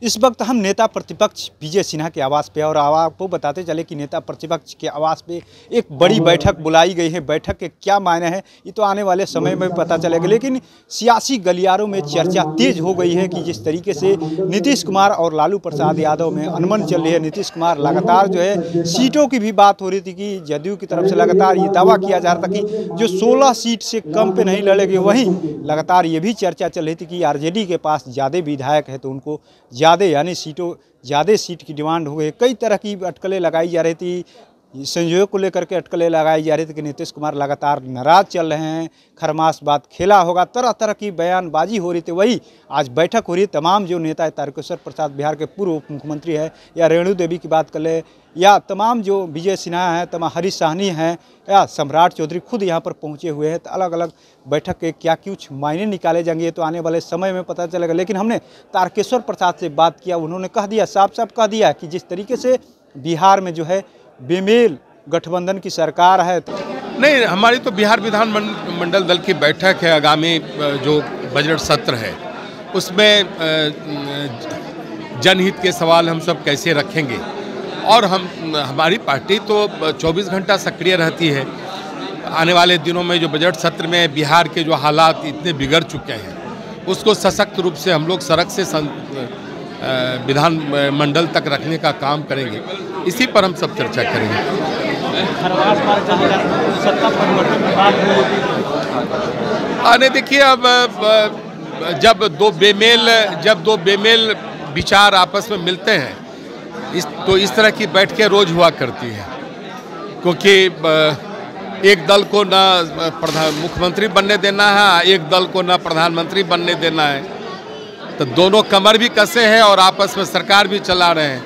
इस वक्त हम नेता प्रतिपक्ष विजय सिन्हा के आवास पे और आपको बताते चले कि नेता प्रतिपक्ष के आवास पे एक बड़ी बैठक बुलाई गई है। बैठक के क्या मायने हैं ये तो आने वाले समय में पता चलेगा, लेकिन सियासी गलियारों में चर्चा तेज हो गई है कि जिस तरीके से नीतीश कुमार और लालू प्रसाद यादव में अनबन चल रही है। नीतीश कुमार लगातार जो है सीटों की भी बात हो रही थी कि जदयू की तरफ से लगातार ये दावा किया जा रहा था कि जो 16 सीट से कम पे नहीं लड़ेगी। वहीं लगातार ये भी चर्चा चल रही थी कि आरजेडी के पास ज़्यादा विधायक है तो उनको ज़्यादा यानी ज़्यादा सीट की डिमांड हो गई। कई तरह की अटकलें लगाई जा रही थी, संयोग को लेकर के अटकलें लगाई जा रही थी कि नीतीश कुमार लगातार नाराज चल रहे हैं, खरमास बात खेला होगा, तरह तरह की बयानबाजी हो रही थी। वही आज बैठक हो रही है। तमाम जो नेता है, तारकेश्वर प्रसाद बिहार के पूर्व उप मुख्यमंत्री है, या रेणु देवी की बात कर ले, या तमाम जो विजय सिन्हा हैं, तमाम हरीश साहनी हैं, या सम्राट चौधरी खुद यहाँ पर पहुँचे हुए हैं। तो अलग अलग बैठक के क्या कुछ मायने निकाले जाएंगे तो आने वाले समय में पता चलेगा। लेकिन हमने तारकेश्वर प्रसाद से बात किया, उन्होंने कह दिया, साफ साफ कह दिया कि जिस तरीके से बिहार में जो है बेमेल गठबंधन की सरकार है। नहीं, हमारी तो बिहार विधान मंडल दल की बैठक है। आगामी जो बजट सत्र है उसमें जनहित के सवाल हम सब कैसे रखेंगे, और हमारी पार्टी तो 24 घंटा सक्रिय रहती है। आने वाले दिनों में जो बजट सत्र में बिहार के जो हालात इतने बिगड़ चुके हैं उसको सशक्त रूप से हम लोग सड़क से विधान मंडल तक रखने का काम करेंगे। इसी पर हम सब चर्चा करेंगे। अरे देखिए, अब जब दो बेमेल विचार आपस में मिलते हैं तो इस तरह की बैठकें रोज हुआ करती हैं, क्योंकि एक दल को ना मुख्यमंत्री बनने देना है, एक दल को ना प्रधानमंत्री बनने देना है, तो दोनों कमर भी कसे हैं और आपस में सरकार भी चला रहे हैं।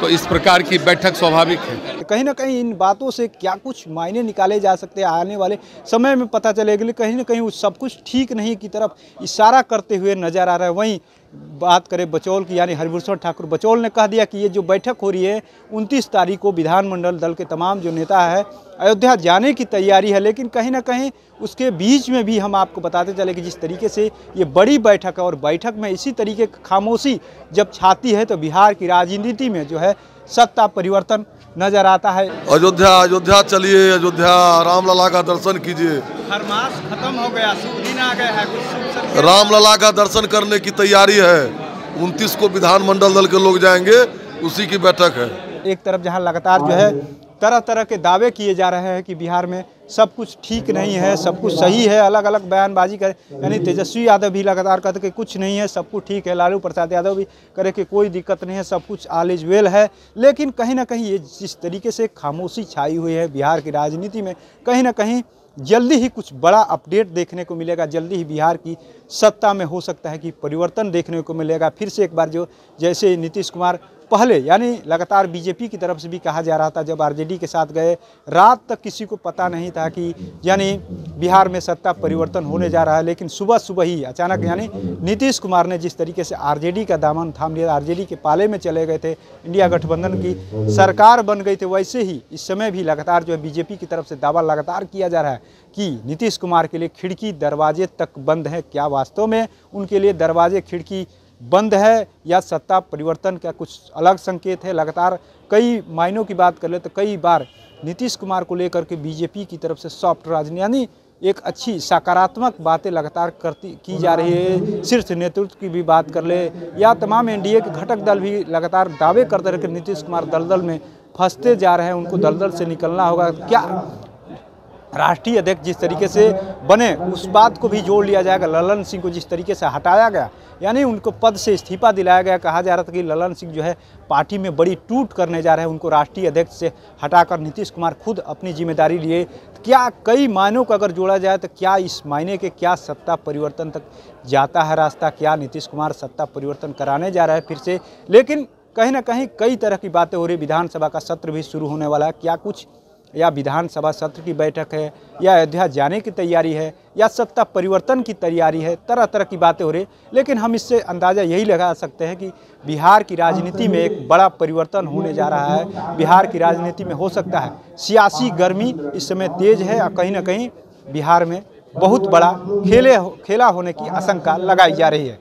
तो इस प्रकार की बैठक स्वाभाविक है। कहीं ना कहीं इन बातों से क्या कुछ मायने निकाले जा सकते हैं आने वाले समय में पता चलेगा। कहीं ना कहीं वो सब कुछ ठीक नहीं की तरफ इशारा करते हुए नजर आ रहा है। वहीं बात करें बचौल की, यानी हरिभूषण ठाकुर बचौल ने कह दिया कि ये जो बैठक हो रही है 29 तारीख को विधानमंडल दल के तमाम जो नेता है अयोध्या जाने की तैयारी है। लेकिन कहीं ना कहीं उसके बीच में भी हम आपको बताते चले कि जिस तरीके से ये बड़ी बैठक है और बैठक में इसी तरीके की खामोशी जब छाती है तो बिहार की राजनीति में जो है सत्ता परिवर्तन नजर आता है। अयोध्या चलिए, अयोध्या रामलला का दर्शन कीजिए। खरमास खत्म हो गया, शुभ दिन आ गया है, कुछ रामलला का दर्शन करने की तैयारी है। 29 को विधानमंडल दल के लोग जाएंगे, उसी की बैठक है। एक तरफ जहां लगातार जो है तरह तरह के दावे किए जा रहे हैं कि बिहार में सब कुछ ठीक नहीं है, सब कुछ सही है, अलग अलग बयानबाजी करे, यानी तेजस्वी यादव भी लगातार कहते कि कुछ नहीं है, सब कुछ ठीक है, लालू प्रसाद यादव भी करे कि कोई दिक्कत नहीं है, सब कुछ ऑल इज वेल है। लेकिन कहीं ना कहीं ये जिस तरीके से खामोशी छाई हुई है बिहार की राजनीति में, कहीं ना कहीं जल्दी ही कुछ बड़ा अपडेट देखने को मिलेगा। जल्दी ही बिहार की सत्ता में हो सकता है कि परिवर्तन देखने को मिलेगा। फिर से एक बार जो जैसे नीतीश कुमार पहले यानी लगातार बीजेपी की तरफ से भी कहा जा रहा था, जब आरजेडी के साथ गए रात तक किसी को पता नहीं था कि यानी बिहार में सत्ता परिवर्तन होने जा रहा है। लेकिन सुबह सुबह ही अचानक यानी नीतीश कुमार ने जिस तरीके से आरजेडी का दामन थाम लिया, आरजेडी के पाले में चले गए थे, इंडिया गठबंधन की सरकार बन गई थी, वैसे ही इस समय भी लगातार जो है बीजेपी की तरफ से दावा लगातार किया जा रहा है कि नीतीश कुमार के लिए खिड़की दरवाजे तक बंद है। क्या वास्तव में उनके लिए दरवाजे खिड़की बंद है या सत्ता परिवर्तन का कुछ अलग संकेत है? लगातार कई मायनों की बात कर ले तो कई बार नीतीश कुमार को लेकर के बीजेपी की तरफ से सॉफ्ट राजनीति यानी एक अच्छी सकारात्मक बातें लगातार की जा रही है। शीर्ष नेतृत्व की भी बात कर ले या तमाम एनडीए के घटक दल भी लगातार दावे करते रहे कि नीतीश कुमार दलदल में फंसते जा रहे हैं, उनको दलदल से निकलना होगा। क्या राष्ट्रीय अध्यक्ष जिस तरीके से बने उस बात को भी जोड़ लिया जाएगा। ललन सिंह को जिस तरीके से हटाया गया, यानी उनको पद से इस्तीफा दिलाया गया, कहा जा रहा था कि ललन सिंह जो है पार्टी में बड़ी टूट करने जा रहे हैं, उनको राष्ट्रीय अध्यक्ष से हटाकर नीतीश कुमार खुद अपनी जिम्मेदारी लिए। क्या कई मायनों को अगर जोड़ा जाए तो क्या इस मायने के क्या सत्ता परिवर्तन तक जाता है रास्ता? क्या नीतीश कुमार सत्ता परिवर्तन कराने जा रहा है फिर से? लेकिन कहीं ना कहीं कई तरह की बातें हो रही। विधानसभा का सत्र भी शुरू होने वाला है, क्या कुछ या विधानसभा सत्र की बैठक है या अयोध्या जाने की तैयारी है या सत्ता परिवर्तन की तैयारी है, तरह तरह की बातें हो रही। लेकिन हम इससे अंदाज़ा यही लगा सकते हैं कि बिहार की राजनीति में एक बड़ा परिवर्तन होने जा रहा है। बिहार की राजनीति में हो सकता है सियासी गर्मी इस समय तेज है और कहीं ना कहीं बिहार में बहुत बड़ा खेला होने की आशंका लगाई जा रही है।